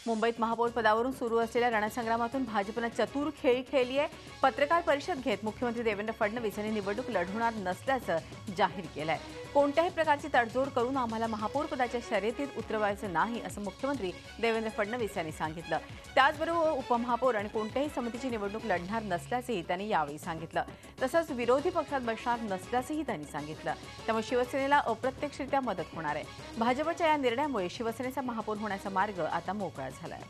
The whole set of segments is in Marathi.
मुंबईत महापौर पदावरून सुरू असलेल्या रणसंग्रामातून भाजपने चतुर खेळी खेळली आहे। पत्रकार परिषद घेत मुख्यमंत्री देवेंद्र फडणवीस यांनी निवडणूक लढवणार नसल्याचं जाहीर केलं आहे। कोणत्याही प्रकारची तडजोड करून आम्हाला महापौर पदाच्या शर्यतीत उतरवायचं नाही असं मुख्यमंत्री देवेंद्र फडणवीस यांनी सांगितलं। त्याचबरोबर उपमहापौर आणि कोणत्याही समितीची निवडणूक लढणार नसल्याचंही त्यांनी यावेळी सांगितलं। तसंच विरोधी पक्षात बसणार नसल्याचंही त्यांनी सांगितलं। त्यामुळे शिवसेनेला अप्रत्यक्षरित्या मदत होणार आहे। भाजपच्या या निर्णयामुळे शिवसेनेचा महापौर होण्याचा मार्ग आता मोकळा झाला आहे।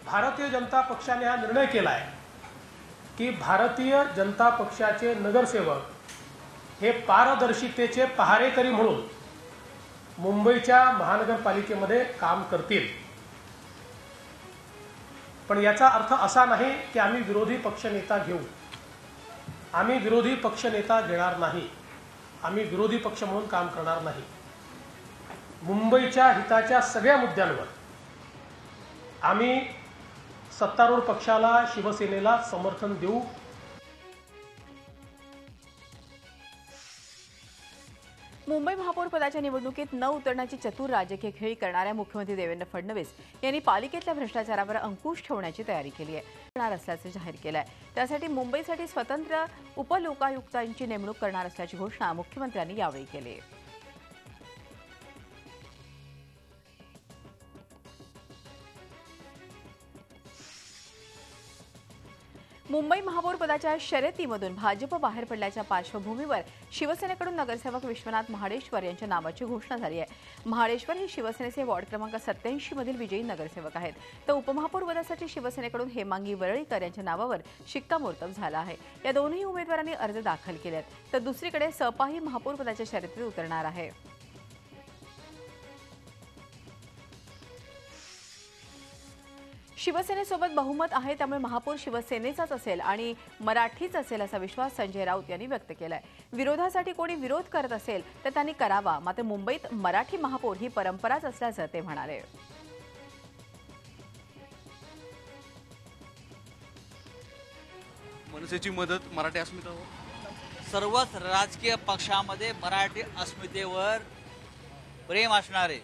भारतीय जनता पक्षाने हा निर्णय केला आहे की भारतीय जनता पक्षाचे नगरसेवक हे पारदर्शितेचे पहारेकरी म्हणून मुंबईच्या महानगरपालिकेमध्ये काम करतील। पण याचा अर्थ असा नाही की आम्ही विरोधी पक्षनेता घेऊ। आम्ही विरोधी पक्षनेता घेणार नाही। आम्ही विरोधी पक्ष म्हणून काम करणार नाही। मुंबईच्या हिताच्या सगळ्या मुद्द्यांवर आम्ही सत्तारूढ पक्षाला शिवसेनेला समर्थन देऊ। मुंबई महापौर पदाच्या निवडणुकीत न उतरण्याची चतुर राजकीय खेळी करणाऱ्या मुख्यमंत्री देवेंद्र फडणवीस यांनी पालिकेतल्या भ्रष्टाचारावर अंकुश ठेवण्याची तयारी केली आहे असल्याचं जाहीर केलं आहे। त्यासाठी मुंबईसाठी स्वतंत्र उपलोकायुक्तांची नेमणूक करणार असल्याची घोषणा मुख्यमंत्र्यांनी यावेळी केली आहे। मुंबई महापौर पदाच्या शर्यतीमधून भाजप बाहेर पडल्याच्या पार्श्वभूमीवर शिवसेनेकडून नगरसेवक विश्वनाथ महाडेश्वर यांच्या नावाची घोषणा झाली आहे। महाडेश्वर हे शिवसेनेचे वॉर्ड क्रमांक 87 मधील विजयी नगरसेवक आहेत। तर उपमहापौर पदासाठी शिवसेनेकडून हेमांगी वरळीकर यांच्या नावावर शिक्कामोर्तब झाला आहे। या दोन्ही उमेदवारांनी अर्ज दाखल केलेत। तर दुसरीकडे सपाही महापौर पदाच्या शर्यतीत उतरणार आहे। शिवसेनेसोबत बहुमत आहे, त्यामुळे महापौर शिवसेनेचाच असेल आणि मराठीच असेल असा विश्वास संजय राऊत यांनी व्यक्त केलाय। विरोधासाठी कोणी विरोध करत असेल तर त्यांनी करावा, मात्र मुंबईत मराठी महापौर ही परंपराच असल्याचं ते म्हणाले। मनसेची मदत मराठी अस्मितावर सर्वच राजकीय पक्षामध्ये मराठी अस्मितेवर प्रेम असणारे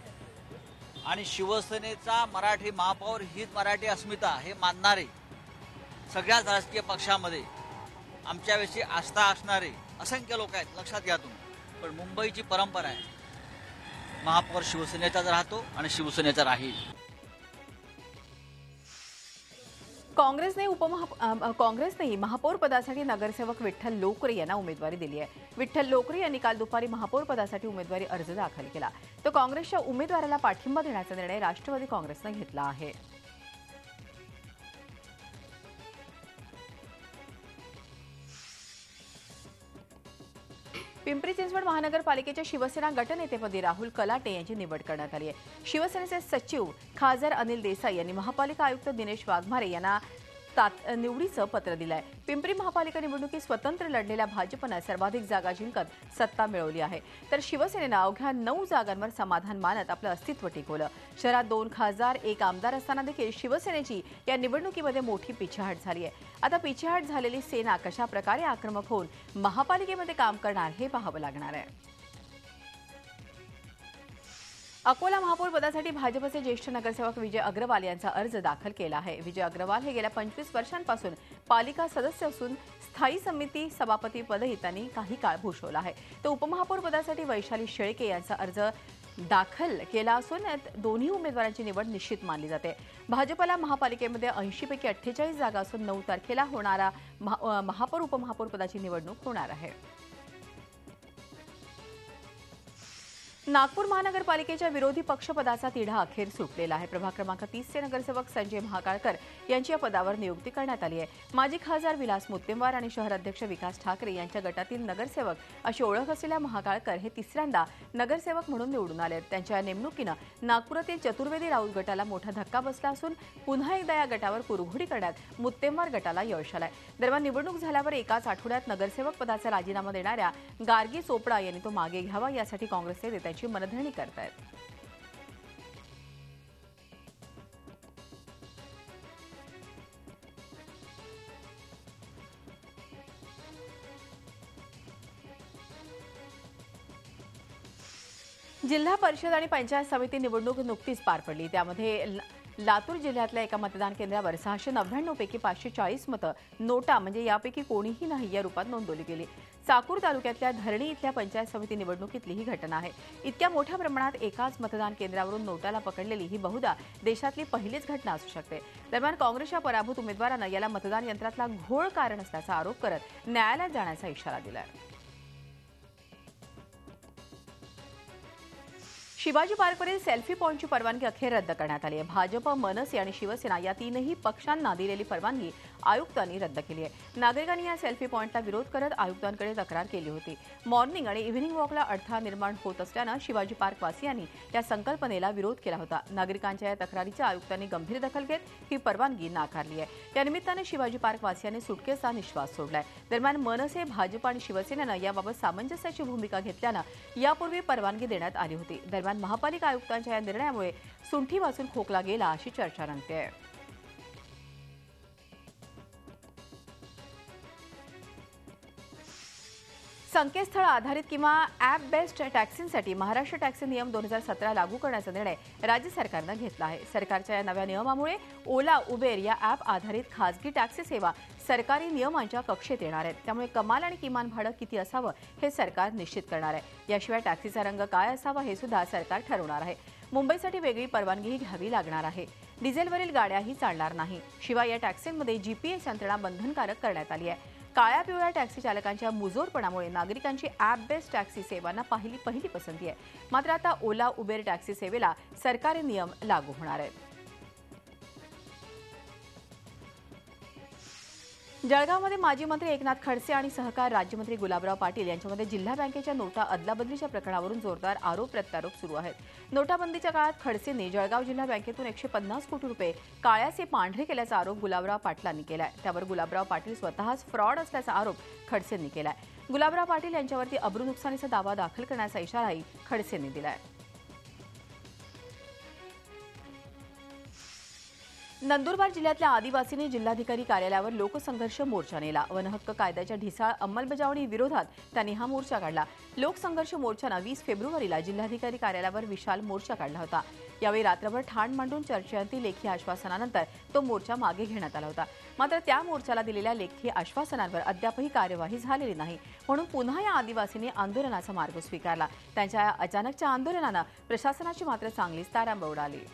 आणि शिवसेनेचा मराठी महापौर हीच मराठी अस्मिता हे मानणारे सगळ्याच राजकीय पक्षामध्ये आमच्याविषयी आस्था असणारे असंख्य लोक आहेत, लक्षात घ्या तुम्ही। पण मुंबईची परंपरा आहे, महापौर शिवसेनेचाच राहतो आणि शिवसेनेचा राहील। काँग्रेसनेही महापौर पदासाठी नगरसेवक विठ्ठल लोकरे यांना उमेदवारी दिली आहे। विठ्ठल लोकरे यांनी काल दुपारी महापौर पदासाठी उमेदवारी अर्ज दाखल केला। तो काँग्रेसच्या उमेदवाराला पाठिंबा देण्याचा निर्णय राष्ट्रवादी काँग्रेसने घेतला आहे। पिंपरी चिंचवड महानगरपालिकेच्या शिवसेना गटनेतेपदी राहुल कलाटे यांची निवड करण्यात आली आहे। शिवसेनेचे सचिव खासदार अनिल देसाई यांनी महापालिका आयुक्त दिनेश वाघमारे यांना निवडीचं पत्र दिलंय। पिंपरी महापालिका निवडणुकीत स्वतंत्र लढलेल्या भाजपनं सर्वाधिक जागा जिंकत सत्ता मिळवली आहे, तर शिवसेनेनं अवघ्या 9 जागांवर समाधान मानत आपलं अस्तित्व टिकवलं। शहरात 2 खासदार 1 आमदार असताना देखील शिवसेनेची या निवडणुकीमध्ये मोठी पिछेहाट झाली आहे। आता पिछेहाट झालेली सेना कशा प्रकारे आक्रमक होऊन महापालिकेमध्ये काम करणार हे पाहावं लागणार आहे। अकोला महापौर पदासाठी भाजपचे ज्येष्ठ नगरसेवक विजय अग्रवाल यांचा अर्ज दाखल केला आहे। विजय अग्रवाल हे गेल्या 25 वर्षांपासून पालिका सदस्य असून स्थायी समिती सभापती पदही त्यांनी काही काळ भूषवलं आहे। तर उपमहापौर पदासाठी वैशाली शेळके यांचा अर्ज दाखल केला असून दोन्ही उमेदवारांची निवड निश्चित मानली जाते। भाजपला महापालिकेमध्ये 80 पैकी 48 जागा असून 9 तारखेला होणारा महापौर उपमहापौर पदाची निवडणूक होणार आहे। नागपूर महानगरपालिकेच्या विरोधी पक्षपदाचा तिढा अखेर सुटलेला आहे। प्रभाग क्रमांक 30 चे नगरसेवक संजय महाकाळकर यांची या पदावर नियुक्ती करण्यात आली आहे। माजी खासदार विलास मुत्तेमवार आणि शहर अध्यक्ष विकास ठाकरे यांच्या गटातील नगरसेवक अशी ओळख असलेल्या महाकाळकर हे तिसऱ्यांदा नगरसेवक म्हणून निवडून आले। त्यांच्या नेमणुकीनं नागपुरातील चतुर्वेदी राऊत गटाला मोठा धक्का बसला असून पुन्हा एकदा या गटावर कुरघोडी करण्यात मुत्तेमवार गटाला यश आलंय। दरम्यान निवडणूक झाल्यावर एकाच आठवड्यात नगरसेवक पदाचा राजीनामा देणाऱ्या गार्गी चोपडा यांनी तो मागे घ्यावा, यासाठी काँग्रेसचे नेत्यांची मनधरणी करतायत। जिल्हा परिषद आणि पंचायत समिती निवडणूक नुकतीच पार पडली। त्यामध्ये लातूर जिल्ह्यातल्या एका मतदान केंद्रावर 699 पैकी 540 मतं नोटा म्हणजे यापैकी कोणीही नाही या रूपात नोंदवली गेली। चाकूर तालुक्यातल्या धरणी इथल्या पंचायत समिती निवडणुकीतली ही घटना आहे। इतक्या मोठ्या प्रमाणात एकाच मतदान केंद्रावरून नोटाला पकडलेली ही बहुधा देशातली पहिलीच घटना असू शकते। दरम्यान काँग्रेसच्या पराभूत उमेदवारानं याला मतदान यंत्रातला घोळ कारण असल्याचा आरोप करत न्यायालयात जाण्याचा इशारा दिलाय। शिवाजी पार्कवरील सेल्फी पॉइंटची परवानगी अखेर रद्द करण्यात आली आहे। भाजप, मनसे आणि शिवसेना या तीनही पक्षांना दिलेली परवानगी आयुक्तांनी रद्द केली आहे। नागरिकांनी या सेल्फी पॉइंटला विरोध करत आयुक्तांकडे तक्रार केली होती। मॉर्निंग आणि इव्हिनिंग वॉकला अडथळा निर्माण होत असल्यानं शिवाजी पार्क वासियांनी या संकल्पनेला विरोध केला होता। नागरिकांच्या या तक्रारीची आयुक्तांनी गंभीर दखल घेत ही परवानगी नाकारली आहे। या निमित्ताने शिवाजी पार्क वासियांनी सुटकेचा निश्वास सोडलाय। दरम्यान मनसे, भाजप आणि शिवसेनेनं याबाबत सामंजस्याची भूमिका घेतल्यानं यापूर्वी परवानगी देण्यात आली होती। दरम्यान महापालिका आयुक्तांच्या या निर्णयामुळे सुंठी वाचून खोकला गेला अशी चर्चा रंगते। संकेतस्थळ आधारित किंवा ॲप बेस्ड टॅक्सींसाठी महाराष्ट्र टॅक्सी नियम 2017 लागू करण्याचा निर्णय राज्य सरकारनं घेतला आहे। सरकारच्या या नव्या नियमामुळे ओला, उबेर या ॲप आधारित खासगी टॅक्सी सेवा सरकारी नियमांच्या कक्षेत येणार आहेत। त्यामुळे कमाल आणि किमान भाडं किती असावं हे सरकार निश्चित करणार आहे। याशिवाय टॅक्सीचा रंग काय असावा हे सुद्धा सरकार ठरवणार आहे। मुंबईसाठी वेगळी परवानगीही घ्यावी लागणार आहे। डिझेलवरील गाड्याही चालणार नाही। शिवाय या टॅक्सींमध्ये GPS यंत्रणा बंधनकारक करण्यात आली आहे। काळ्या पिवळ्या टॅक्सी चालकांच्या मुजोरपणामुळे नागरिकांची ॲप बेस्ड टॅक्सी सेवांना पहिली पसंती आहे। मात्र आता ओला, उबेर टॅक्सी सेवेला सरकारी नियम लागू होणार आहेत। जळगावमध्ये माजी मंत्री एकनाथ खडसे आणि सहकार राज्यमंत्री गुलाबराव पाटील यांच्यामध्ये जिल्हा बँकेच्या नोटा अदलाबदलीच्या प्रकरणावरून जोरदार आरोप प्रत्यारोप सुरू आहेत। नोटाबंदीच्या काळात खडसेंनी जळगाव जिल्हा बँकेतून 150 कोटी रुपये काळ्याचे पांढरे केल्याचा आरोप गुलाबराव पाटलांनी केलाय। त्यावर गुलाबराव पाटील स्वतःच फ्रॉड असल्याचा आरोप खडसेंनी केलाय। गुलाबराव पाटील यांच्यावरती अब्रू नुकसानीचा दावा दाखल करण्याचा इशाराही खडसेंनी दिलाय। नंदुरबार जिल्ह्यातल्या आदिवासींनी जिल्हाधिकारी कार्यालयावर लोकसंघर्ष मोर्चा नेला। वनहक्क कायद्याच्या ढिसाळ अंमलबजावणी विरोधात त्यांनी हा मोर्चा काढला। लोकसंघर्ष मोर्चानं 20 फेब्रुवारीला जिल्हाधिकारी कार्यालयावर विशाल मोर्चा काढला होता। यावेळी रात्रभर ठाण मांडून चर्चेअंती लेखी आश्वासनानंतर तो मोर्चा मागे घेण्यात आला होता। मात्र त्या मोर्चाला दिलेल्या लेखी आश्वासनांवर अद्यापही कार्यवाही झालेली नाही। म्हणून पुन्हा या आदिवासींनी आंदोलनाचा मार्ग स्वीकारला। त्यांच्या या अचानकच्या आंदोलनानं प्रशासनाची मात्र चांगलीच तारांबळ उडाली।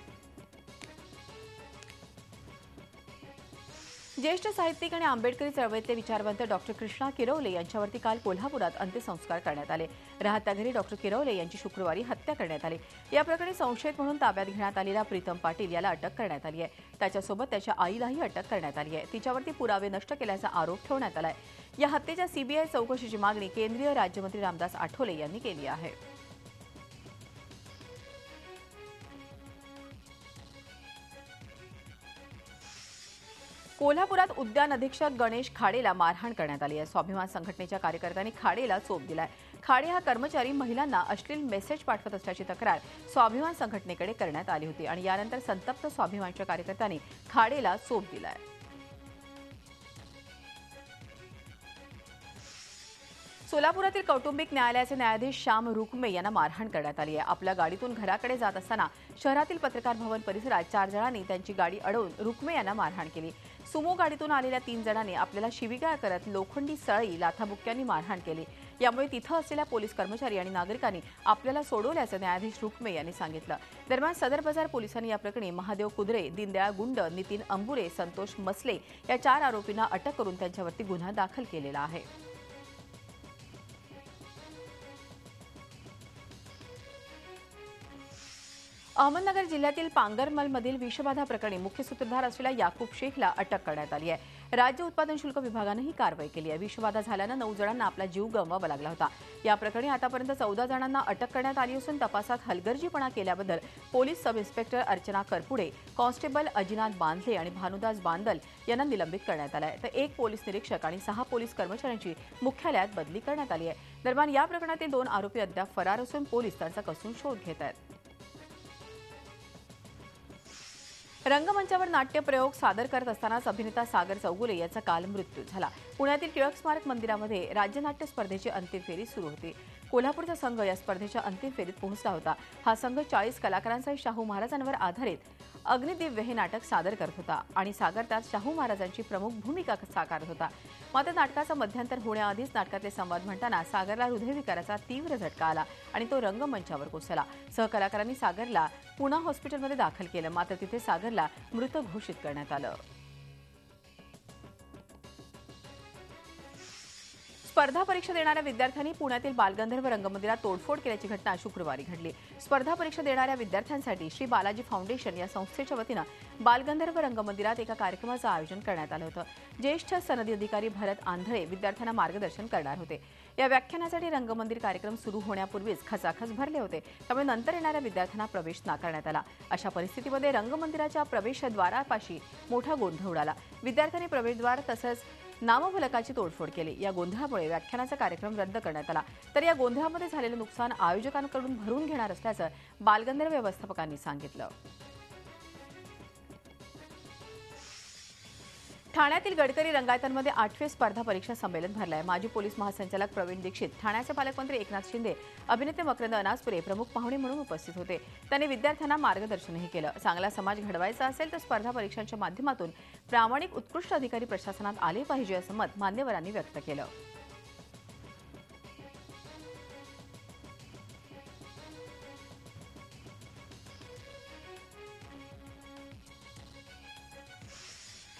ज्येष्ठ साहित्यिक आणि आंबेडकरी चळवळीतले विचारवंत डॉक्टर कृष्णा किरवले यांच्यावरती काल कोल्हापुरात अंत्यसंस्कार करण्यात आले। राहत्या घरी डॉक्टर किरवले यांची शुक्रवारी हत्या करण्यात आली। या प्रकरणी संशयित म्हणून ताब्यात घेण्यात आलेला प्रीतम पाटील याला अटक करण्यात आली आहे। त्याच्यासोबत त्याच्या आईलाही अटक करण्यात आली आहे। तिच्यावरती पुरावे नष्ट केल्याचा आरोप ठेवण्यात आलाय। या हत्येच्या CBI चौकशीची मागणी केंद्रीय राज्यमंत्री रामदास आठवले यांनी केली आहे। कोल्हापुरात उद्यान अधीक्षक गणेश खाडेला मारहाण करण्यात आली आहे। स्वाभिमान संघटनेच्या कार्यकर्त्यांनी खाडेला चोप दिलाय। खाडे हा कर्मचारी महिलांना अश्लील मेसेज पाठवत असल्याची तक्रार स्वाभिमान संघटनेकडे करण्यात आली होती आणि यानंतर संतप्त स्वाभिमानच्या कार्यकर्त्यांनी खाडेला चोप दिलाय। सोलापुरातील कौटुंबिक न्यायालयाचे न्यायाधीश श्याम रुकमे यांना मारहाण करण्यात आली आहे। आपल्या गाडीतून घराकडे जात असताना शहरातील पत्रकार भवन परिसरात 4 जणांनी त्यांची गाडी अडवून रुकमे यांना मारहाण केली। सुमो गाडीतून आलेल्या 3 जणांनी आपल्याला शिवीगाळ करत लोखंडी सळई, लाथाबुक्क्यांनी मारहाण केली। यामुळे तिथं असलेल्या पोलीस कर्मचारी आणि नागरिकांनी आपल्याला सोडवल्याचं न्यायाधीश रुकमे यांनी सांगितलं। दरम्यान सदर बाजार पोलिसांनी या प्रकरणी महादेव कुदरे, दीनदयाळ गुंड, नितीन अंबुरे, संतोष मसले या 4 आरोपींना अटक करून त्यांच्यावरती गुन्हा दाखल केलेला आहे। अहमदनगर जिल्ह्यातील पांगरमलमधील विषबाधा प्रकरणी मुख्य सूत्रधार असलेल्या याकूब शेखला अटक करण्यात आली आहे। राज्य उत्पादन शुल्क विभागानं ही कारवाई केली आहे। विषबाधा झाल्यानं 9 जणांना आपला जीव गमवावा लागला होता। या प्रकरणी आतापर्यंत 14 जणांना अटक करण्यात आली असून तपासात हलगर्जीपणा केल्याबद्दल police sub inspector Archana Karpude, constable Ajinath Bandhale आणि भानुदास बांदल यांना निलंबित करण्यात आलं आहे। तर 1 पोलीस निरीक्षक आणि 6 पोलीस कर्मचाऱ्यांची मुख्यालयात बदली करण्यात आली आहे। दरम्यान या प्रकरणातील 2 आरोपी अद्याप फरार असून पोलीस त्यांचा कसून शोध घेत आहेत। रंगमंचावर नाट्यप्रयोग सादर करत असतानाच अभिनेता सागर चौगुले याचा काल मृत्यू झाला। पुण्यातील टिळक स्मारक मंदिरामध्ये राज्य नाट्य स्पर्धेची अंतिम फेरी सुरू होती। कोल्हापूरचा संघ या स्पर्धेच्या अंतिम फेरीत पोहोचला होता. हा संघ 40 कलाकारांसह शाहू महाराजांवर आधारित अग्निदिव्य हे नाटक सादर करत होता आणि सागर त्यात शाहू महाराजांची प्रमुख भूमिका साकारत होता. मात्र नाटकाचं मध्यंतर होण्याआधीच नाटकातले संवाद म्हणताना सागरला हृदयविकाराचा तीव्र झटका आला आणि तो रंगमंचावर कोसळला. सहकलाकारांनी सागरला पुणा हॉस्पिटलमध्ये दाखल केलं, मात्र तिथे सागरला मृत घोषित करण्यात आलं. स्पर्धा परीक्षा देणाऱ्या विद्यार्थ्यांनी पुण्यातील बालगंधर्व रंगमंदिरात तोडफोड केल्याची घटना शुक्रवारी घडली. स्पर्धा परीक्षा देणाऱ्या विद्यार्थ्यांसाठी श्री बालाजी फाउंडेशन या संस्थेच्या वतीनं बालगंधर्व रंगमंदिरात एका कार्यक्रमाचं आयोजन करण्यात आलं होतं. ज्येष्ठ सनदी अधिकारी भरत आंधळे विद्यार्थ्यांना मार्गदर्शन करणार होते. या व्याख्यानासाठी रंगमंदिर कार्यक्रम सुरू होण्यापूर्वीच खचाखच भरले होते, त्यामुळे नंतर येणाऱ्या विद्यार्थ्यांना प्रवेश नाकारण्यात आला. अशा परिस्थितीमध्ये रंगमंदिराच्या प्रवेशद्वारापाशी मोठा गोंधळ उडाला. विद्यार्थ्यांनी प्रवेशद्वार तसंच नामफलकाची तोडफोड केली. या गोंधळामुळे व्याख्यानाचा कार्यक्रम रद्द करण्यात आला. तर या गोंधळामध्ये झालेलं नुकसान आयोजकांकडून भरून घेणार असल्याचं बालगंधर्व व्यवस्थापकांनी सांगितलं. ठाण्यातील गडकरी रंगायतांमध्ये 8वे स्पर्धा परीक्षा संमेलन भरलं आहे. माजी पोलीस महासंचालक प्रवीण दीक्षित, ठाण्याचे पालकमंत्री एकनाथ शिंदे, अभिनेते मकरंद अनासपुरे प्रमुख पाहुणे म्हणून उपस्थित होते. त्यांनी विद्यार्थ्यांना मार्गदर्शनही केलं. चांगला समाज घडवायचा असेल तर स्पर्धा परीक्षांच्या माध्यमातून प्रामाणिक उत्कृष्ट अधिकारी प्रशासनात आले पाहिजे असं मत मान्यवरांनी व्यक्त केलं.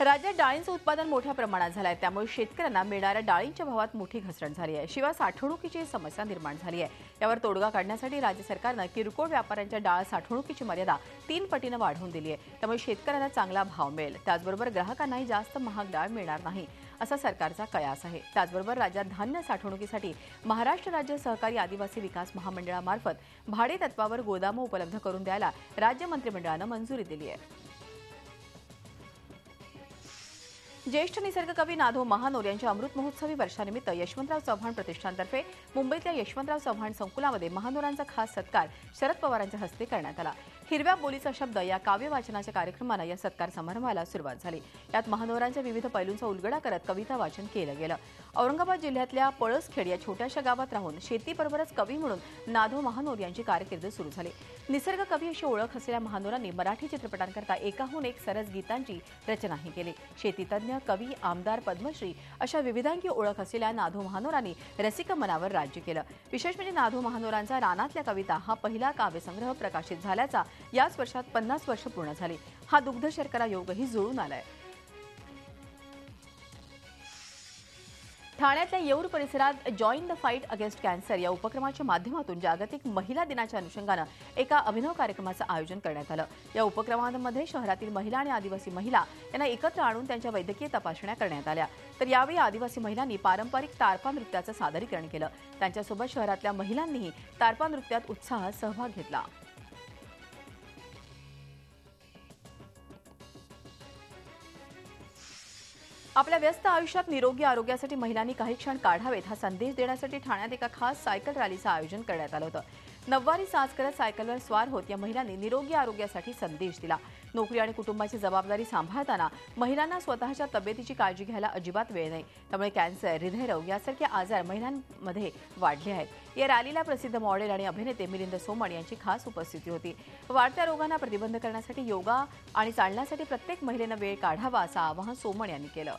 राज्यात डाळींचं उत्पादन मोठ्या प्रमाणात झालं आहे, त्यामुळे शेतकऱ्यांना मिळणाऱ्या डाळींच्या भावात मोठी घसरण झाली आहे. शिवाय साठवणुकीची समस्या निर्माण झाली आहे. यावर तोडगा काढण्यासाठी राज्य सरकारनं किरकोळ व्यापाऱ्यांच्या डाळ साठवणुकीची मर्यादा 3 पटीनं वाढवून दिली आहे. त्यामुळे शेतकऱ्यांना चांगला भाव मिळेल, त्याचबरोबर ग्राहकांनाही जास्त महाग डाळ मिळणार नाही असा सरकारचा कयास आहे. त्याचबरोबर राज्यात धान्य साठवणुकीसाठी महाराष्ट्र राज्य सहकारी आदिवासी विकास महामंडळामार्फत भाडे तत्वावर गोदामं उपलब्ध करून द्यायला राज्य मंत्रिमंडळानं मंजुरी दिली आहे. ज्येष्ठ निसर्गकवी नाधो महानोर यांच्या अमृत महोत्सवी वर्षानिमित्त यशवंतराव चव्हाण प्रतिष्ठानतर्फे मुंबईतल्या यशवंतराव चव्हाण संकुलामध्ये महानोरांचा खास सत्कार शरद पवारांच्या हस्ते करण्यात आला. हिरव्या बोलीचा शब्द या काव्य वाचनाच्या कार्यक्रमानं या सत्कार समारंभाला सुरुवात झाली. यात महानोरांच्या विविध पैलूंचा उलगडा करत कविता वाचन केलं गेलं. औरंगाबाद जिल्ह्यातल्या पळसखेड या छोट्याशा गावात राहून शेतीबरोबरच कवी म्हणून नाधो महानोर यांची कारकीर्द सुरू झाली. निसर्ग कवी अशी ओळख असलेल्या महानोरांनी मराठी चित्रपटांकरता एकाहून एक सरस गीतांची रचनाही केली. शेतीतज्ञ, कवी, आमदार, पद्मश्री अशा विविधांगी ओळख असलेल्या नाधो महानोरांनी रसिक मनावर राज्य केलं. विशेष म्हणजे नाधो महानोरांचा रानातल्या कविता हा पहिला काव्यसंग्रह प्रकाशित झाल्याचा याच वर्षात 50 वर्ष पूर्ण झाली. हा दुग्ध शर्करा योगही जुळून आलाय. ठाण्यातल्या येऊर परिसरात join the fight against cancer या उपक्रमाच्या माध्यमातून जागतिक महिला दिनाच्या अनुषंगानं एका अभिनव कार्यक्रमाचं आयोजन करण्यात आलं. या उपक्रमामध्ये शहरातील महिला आणि आदिवासी महिला यांना एकत्र आणून त्यांच्या वैद्यकीय तपासण्या करण्यात आल्या. तर यावेळी आदिवासी महिलांनी पारंपरिक तारपा नृत्याचं सादरीकरण केलं. त्यांच्यासोबत शहरातल्या महिलांनीही तारपा नृत्यात उत्साहात सहभाग घेतला. आपल्या व्यस्त आयुष्यात निरोगी आरोग्यासाठी महिलांनी काही क्षण काढावेत हा संदेश देण्यासाठी ठाण्यात एका खास सायकल रॅलीचं आयोजन करण्यात आलं होतं. नववारी साज करत सायकलवर स्वार होत या महिलांनी निरोगी आरोग्यासाठी संदेश दिला. नोकरी आणि कुटुंबाची जबाबदारी सांभाळताना महिलांना स्वतःच्या तब्येतीची काळजी घ्यायला अजिबात वेळ नाही. त्यामुळे कॅन्सर, हृदयरोग यासारखे आजार महिलांमध्ये वाढले आहेत. या रॅलीला प्रसिद्ध मॉडेल आणि अभिनेते मिलिंद सोमण यांची खास उपस्थिती होती. वाढत्या रोगांना प्रतिबंध करण्यासाठी योगा आणि चालण्यासाठी प्रत्येक महिलेनं वेळ काढावा असं आवाहन सोमण यांनी केलं.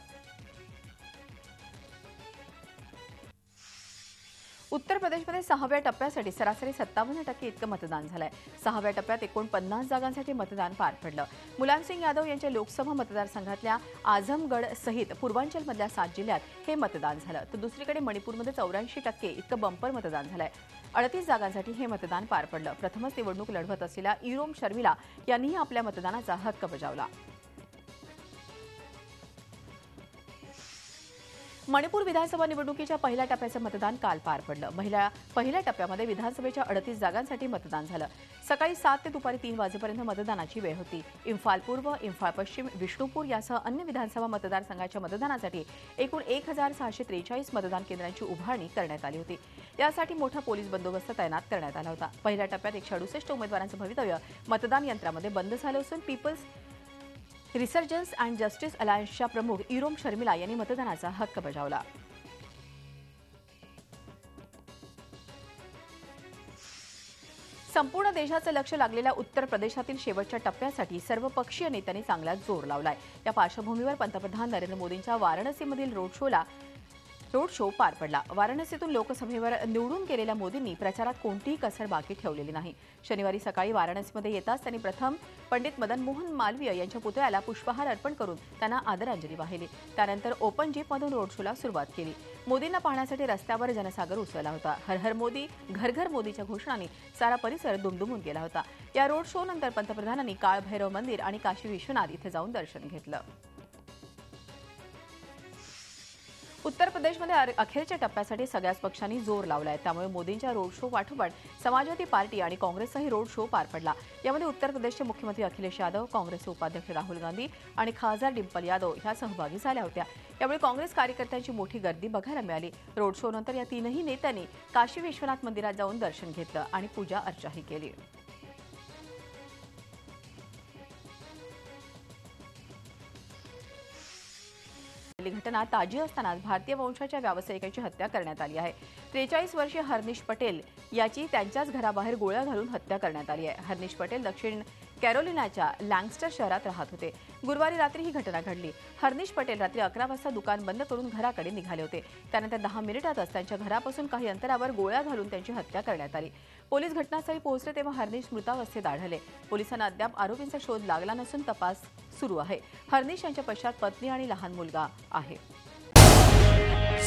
उत्तर प्रदेशमध्ये 6व्या टप्प्यासाठी सरासरी 57% इतकं मतदान झालंय. 6व्या टप्प्यात 49 जागांसाठी मतदान पार पडलं. मुलायमसिंग यादव यांच्या लोकसभा मतदारसंघातल्या आझमगड सहित पूर्वांचलमधल्या 7 जिल्ह्यात हे मतदान झालं. तर दुसरीकडे मणिपूरमध्ये 84% इतकं बंपर मतदान झालंय. 38 जागांसाठी हे मतदान पार पडलं. प्रथमच निवडणूक लढवत असलेल्या इरोम शर्मिला यांनीही आपल्या मतदानाचा हक्क बजावला. मणिपूर विधानसभा निवडणुकीच्या पहिल्या टप्प्याचं मतदान काल पार पडलं. पहिल्या टप्प्यामध्ये विधानसभेच्या 38 जागांसाठी मतदान झालं. सकाळी 7 ते दुपारी 3 वाजेपर्यंत मतदानाची वेळ होती. इम्फाल पूर्व, इम्फाल पश्चिम, विष्णुपूर यासह अन्य विधानसभा मतदारसंघाच्या मतदानासाठी एकूण 1643 मतदान केंद्रांची उभारणी करण्यात आली होती. यासाठी मोठा पोलीस बंदोबस्त तैनात करण्यात आला होता. पहिल्या टप्प्यात 168 उमेदवारांचं भवितव्य मतदान यंत्रामध्ये बंद झालं असून पीपल्स रिसर्जन्स अँड जस्टिस अलायन्सच्या प्रमुख इरोम शर्मिला यांनी मतदानाचा हक्क बजावला. संपूर्ण देशाचं लक्ष लागलेल्या उत्तर प्रदेशातील शेवटच्या टप्प्यासाठी सर्वपक्षीय नेत्यांनी चांगलाच जोर लावलाय. या पार्श्वभूमीवर पंतप्रधान नरेंद्र मोदींच्या वाराणसीमधील रोड शो पार पडला. वाराणसीतून लोकसभेवर निवडून गेलेल्या मोदींनी प्रचारात कोणतीही कसर बाकी ठेवलेली नाही. शनिवारी सकाळी वाराणसीमध्ये येताच त्यांनी प्रथम पंडित मदन मोहन मालवीय यांच्या पुतळ्याला पुष्पहार अर्पण करून त्यांना आदरांजली वाहिली. त्यानंतर ओपन जीपमधून रोड शोला सुरुवात केली. मोदींना पाहण्यासाठी रस्त्यावर जनसागर उसळला होता. हर हर मोदी, घर घर मोदीच्या घोषणांनी सारा परिसर दुमदुमून गेला होता. या रोड शो नंतर पंतप्रधानांनी काळभैरव मंदिर आणि काशी विश्वनाथ इथे जाऊन दर्शन घेतलं. उत्तर प्रदेशमध्ये अखेरच्या टप्प्यासाठी सगळ्याच पक्षांनी जोर लावलाय. त्यामुळे मोदींच्या रोड शो पाठोपाठ समाजवादी पार्टी आणि काँग्रेसचाही रोड शो पार पडला. यामध्ये उत्तर प्रदेशचे मुख्यमंत्री अखिलेश यादव, काँग्रेसचे उपाध्यक्ष राहुल गांधी आणि खासदार डिंपल यादव ह्या सहभागी झाल्या होत्या. यावेळी काँग्रेस कार्यकर्त्यांची मोठी गर्दी बघायला मिळाली. रोड शो नंतर या तीनही नेत्यांनी काशी विश्वनाथ मंदिरात जाऊन दर्शन घेतलं आणि पूजा अर्चाही केली. घटना ताजी असतानाच भारतीय वंशाच्या व्यावसायिकाची हत्या करण्यात आली आहे. 43 वर्षीय हर्निश पटेल याची त्यांच्याच घराबाहेर गोळ्या घालून हत्या करण्यात आली आहे. हर्निश पटेल दक्षिण कॅरोलिनाच्या लँगस्टर शहरात राहत होते. गुरुवारी रात्री ही घटना घडली. हर्निश पटेल रात्री 11 वाजता दुकान बंद करून घराकडे निघाले होते. त्यानंतर 10 मिनिटातच त्यांच्या घरापासून काही अंतरावर गोळ्या घालून त्यांची हत्या करण्यात आली. पोलीस घटनास्थळी पोहोचले तेव्हा हर्निश मृतावस्थेत आढळले. पोलिसांना अद्याप आरोपींचा शोध लागला नसून तपास सुरू आहे. हर्निश यांच्या पश्चात पत्नी आणि लहान मुलगा आहे.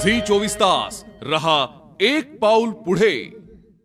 झी 24 तास रहा एक पाऊल पुढे.